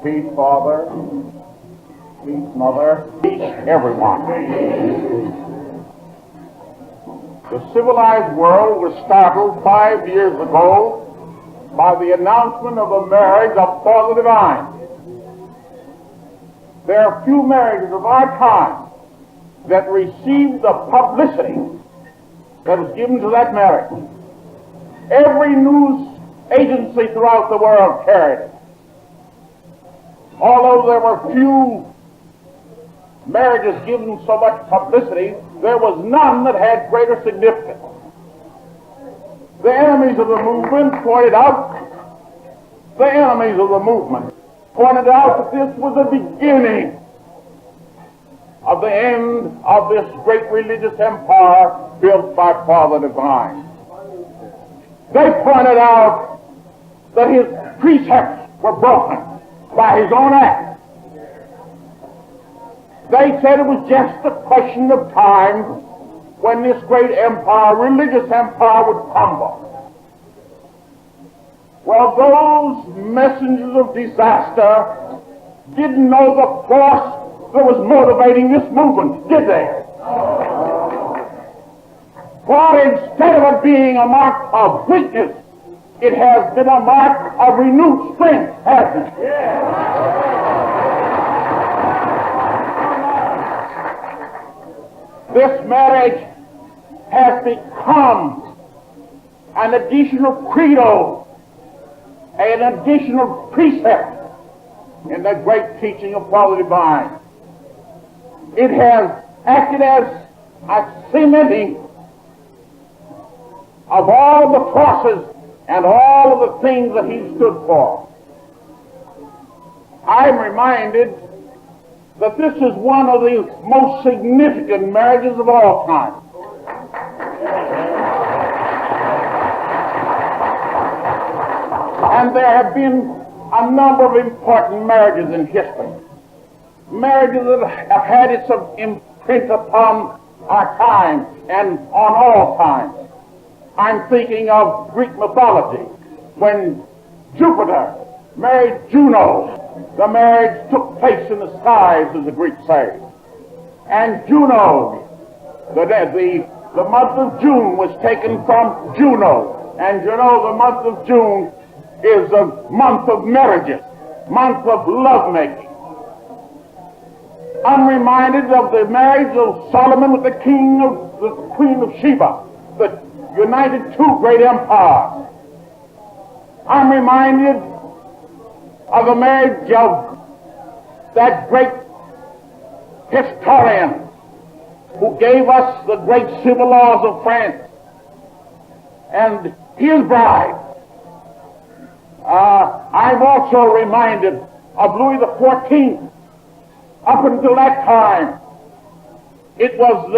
Peace, Father. Peace, Mother. Peace, everyone. The civilized world was startled 5 years ago by the announcement of the marriage of Father Divine. There are few marriages of our time that received the publicity that was given to that marriage. Every news agency throughout the world carried it. Although there were few marriages given so much publicity, there was none that had greater significance. The enemies of the movement pointed out that this was the beginning of the end of this great religious empire built by Father Divine. They pointed out that his precepts were broken by his own act. They said it was just a question of time when this great empire, religious empire, would crumble. Well, those messengers of disaster didn't know the force that was motivating this movement, did they? For instead of it being a mark of weakness, it has been a mark of renewed strength, hasn't it? This marriage has become an additional credo, an additional precept in the great teaching of Father Divine. It has acted as a cementing of all the forces and all of the things that he stood for. I'm reminded that this is one of the most significant marriages of all time. And there have been a number of important marriages in history. Marriages that have had its imprint upon our time and on all time. I'm thinking of Greek mythology, when Jupiter married Juno. The marriage took place in the skies, as the Greeks say. And Juno, the month of June was taken from Juno. And you know, the month of June is a month of marriages, month of lovemaking. I'm reminded of the marriage of Solomon with the Queen of Sheba, that united two great empires. I'm reminded of the marriage of that great historian who gave us the great civil laws of France and his bride. I'm also reminded of Louis XIV. Up until that time, it was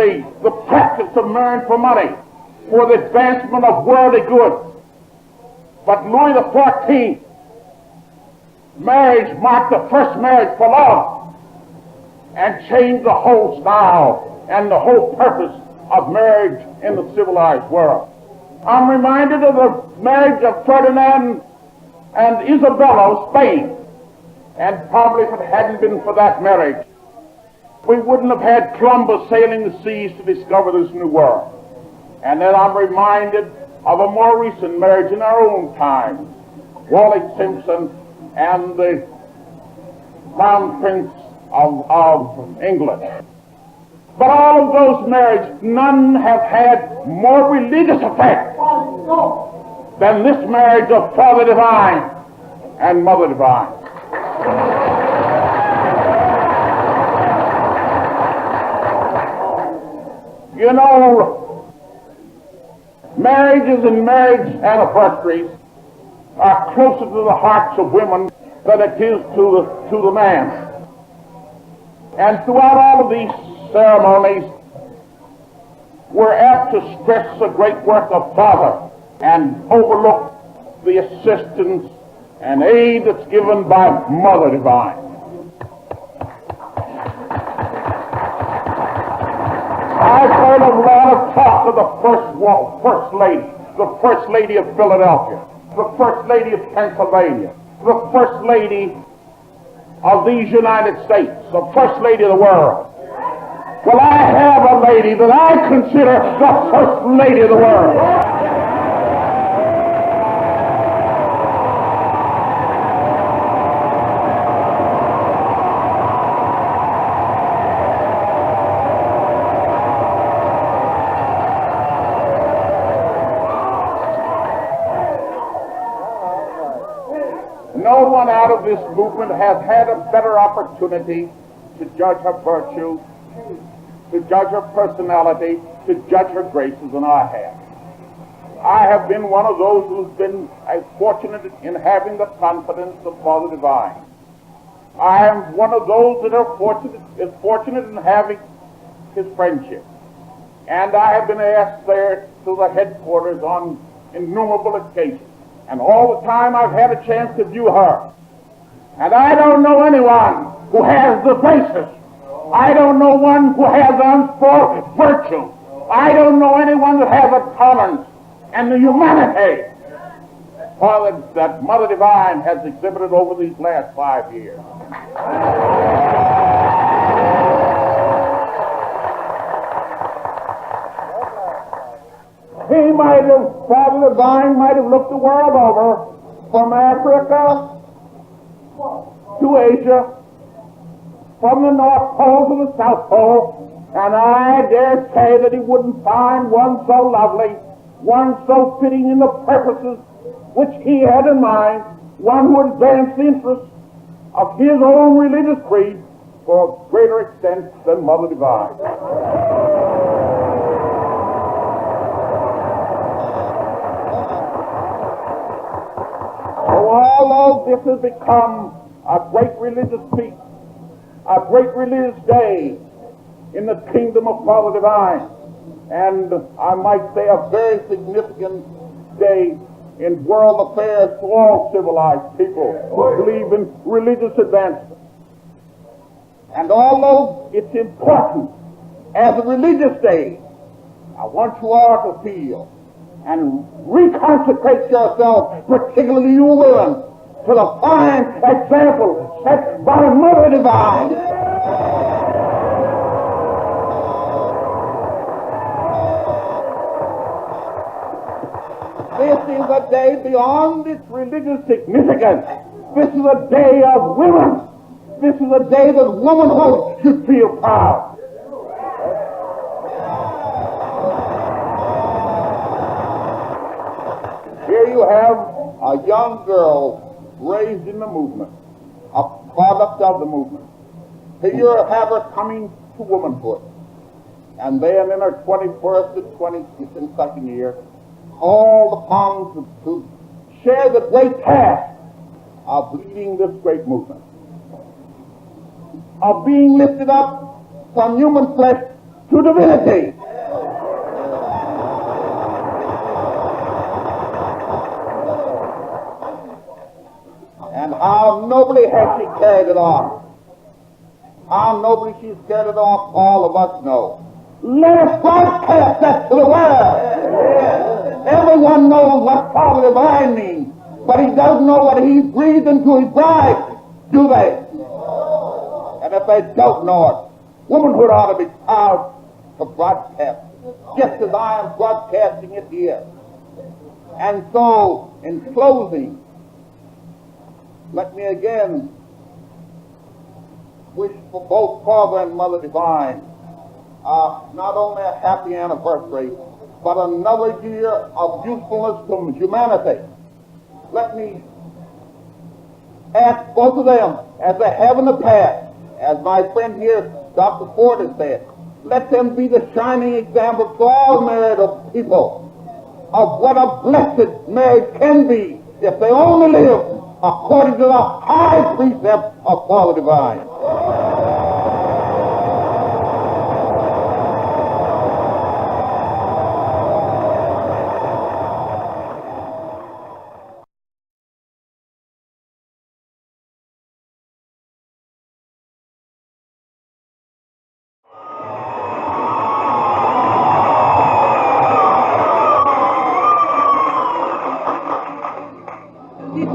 the practice of marrying for money, for the advancement of worldly goods. But Louis XIV, marriage marked the first marriage for love and changed the whole style and the whole purpose of marriage in the civilized world. I'm reminded of the marriage of Ferdinand and Isabella of Spain. And probably if it hadn't been for that marriage, we wouldn't have had Columbus sailing the seas to discover this new world. And then I'm reminded of a more recent marriage in our own time, Wally Simpson and the Crown Prince of England. But all of those marriages, none have had more religious effect than this marriage of Father Divine and Mother Divine. You know, marriages and marriage anniversaries are closer to the hearts of women than it is to the man. And throughout all of these ceremonies, we're apt to stress the great work of Father and overlook the assistance and aid that's given by Mother Divine. I've heard a lot of talk of the First Lady of Philadelphia, the First Lady of Pennsylvania, the First Lady of these United States, the First Lady of the world. Well, I have a lady that I consider the First Lady of the world. No one out of this movement has had a better opportunity to judge her virtue, to judge her personality, to judge her graces than I have. I have been one of those who's been fortunate in having the confidence of Father Divine. I am one of those that are fortunate in having his friendship. And I have been asked there to the headquarters on innumerable occasions. And all the time I've had a chance to view her. And I don't know anyone who has the basis. I don't know one who has for virtue. I don't know anyone that has a tolerance and the humanity that Mother Divine has exhibited over these last 5 years. Father Divine might have looked the world over, from Africa to Asia, from the North Pole to the South Pole, and I dare say that he wouldn't find one so lovely, one so fitting in the purposes which he had in mind, one who advanced the interests of his own religious creed for a greater extent than Mother Divine. Although this has become a great religious feast, a great religious day in the kingdom of Father Divine, and I might say a very significant day in world affairs for all civilized people who believe in religious advancement. And although it's important as a religious day, I want you all to feel and reconsecrate yourself, particularly you women, to the fine example set by Mother Divine. This is a day beyond its religious significance. This is a day of women. This is a day that womanhood should feel proud. Here you have a young girl raised in the movement, a product of the movement. Here you have her coming to womanhood, and then in her 21st and 22nd year, called upon to share the great task of leading this great movement, of being lifted up from human flesh to divinity. And how nobly has she carried it on. How nobly she's carried it on, all of us know. Let us broadcast that to the world. Everyone knows what Father Divine means, but he doesn't know what he's breathed into his bride, do they? And if they don't know it, womanhood ought to be proud to broadcast, just as I am broadcasting it here. And so, in closing, let me again wish for both Father and Mother Divine not only a happy anniversary, but another year of usefulness to humanity. Let me ask both of them, as they have in the past, as my friend here, Dr. Ford, has said, let them be the shining example to all married people of what a blessed marriage can be if they only live according to the high precept of Father Divine.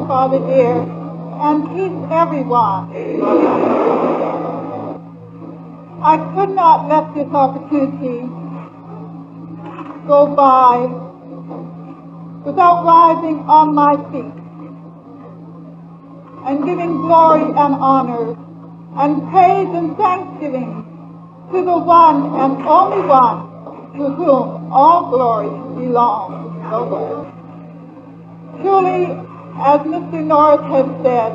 Father dear, and peace, everyone. I could not let this opportunity go by without rising on my feet and giving glory and honor and praise and thanksgiving to the one and only one to whom all glory belongs. The Lord. Truly, as Mr. Norris has said,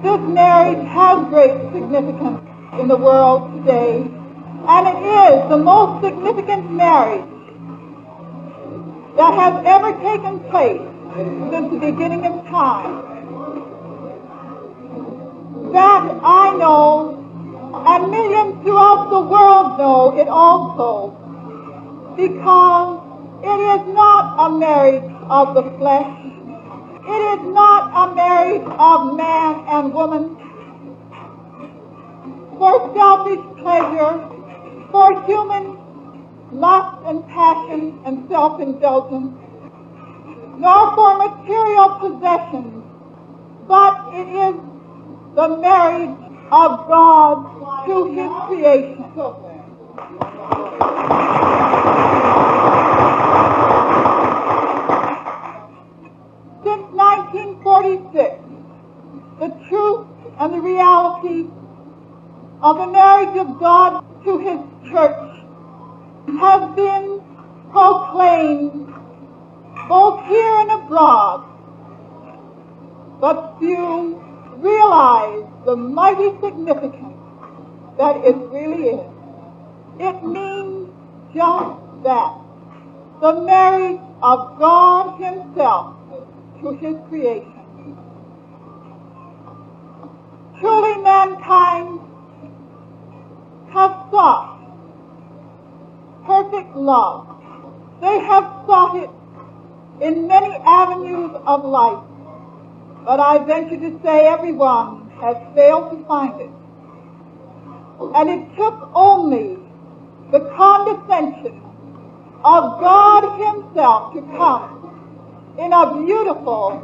this marriage has great significance in the world today, and it is the most significant marriage that has ever taken place since the beginning of time. That I know, and millions throughout the world know it also, because it is not a marriage of the flesh. It is not a marriage of man and woman for selfish pleasure, for human lust and passion and self-indulgence, nor for material possessions, but it is the marriage of God to his creation. Since 1946, the truth and the reality of the marriage of God to his church has been proclaimed both here and abroad, but few realize the mighty significance that it really is. It means just that, the marriage of God himself to his creation. Truly mankind has sought perfect love. They have sought it in many avenues of life, but I venture to say everyone has failed to find it. And it took only the condescension of God himself to come in a beautiful,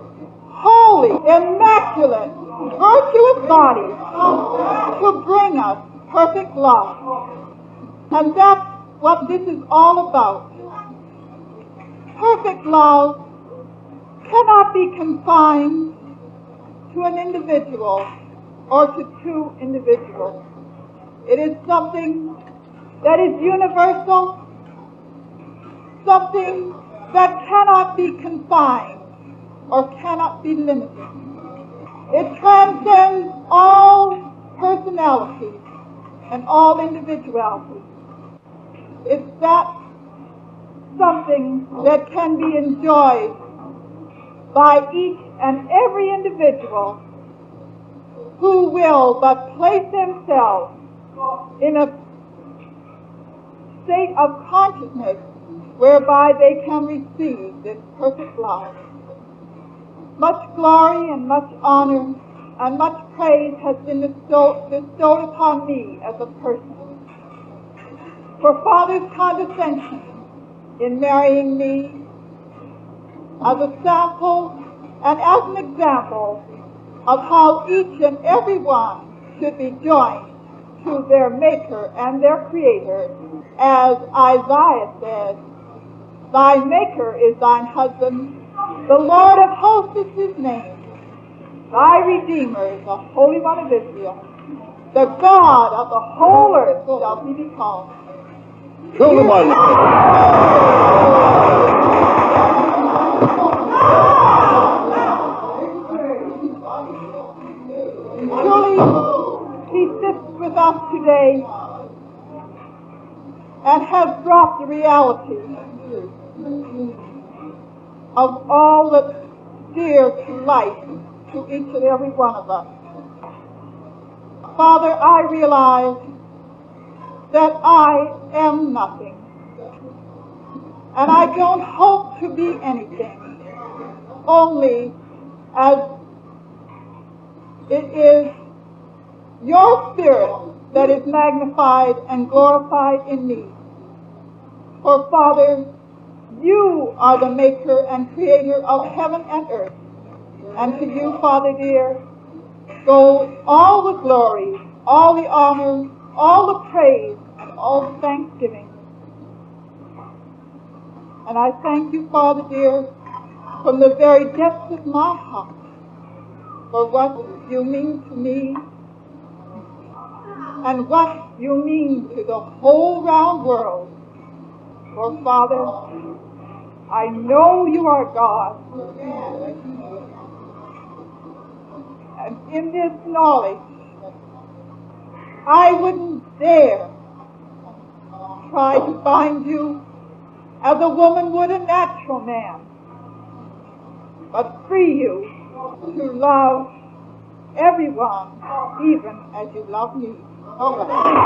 holy, immaculate, virtuous body to bring us perfect love. And that's what this is all about. Perfect love cannot be confined to an individual or to two individuals. It is something that is universal, something that cannot be confined or cannot be limited. It transcends all personalities and all individualities. It's that something that can be enjoyed by each and every individual who will but place themselves in a state of consciousness whereby they can receive this perfect love. Much glory and much honor and much praise has been bestowed upon me as a person for Father's condescension in marrying me as a sample and as an example of how each and every one should be joined to their Maker and their Creator. As Isaiah said, thy Maker is thine husband, the Lord of hosts is his name, thy Redeemer is the Holy One of Israel, the God of the whole earth shall he be called. Truly, he sits with us today and has brought the reality of all that's dear to life to each and every one of us. Father, I realize that I am nothing, and I don't hope to be anything, only as it is your Spirit that is magnified and glorified in me. For Father, you are the Maker and Creator of heaven and earth. And to you, Father dear, go all the glory, all the honor, all the praise, and all the thanksgiving. And I thank you, Father dear, from the very depths of my heart for what you mean to me and what you mean to the whole round world. For, Father, I know you are God. And in this knowledge, I wouldn't dare try to bind you as a woman would a natural man, but free you to love everyone, even as you love me. All right.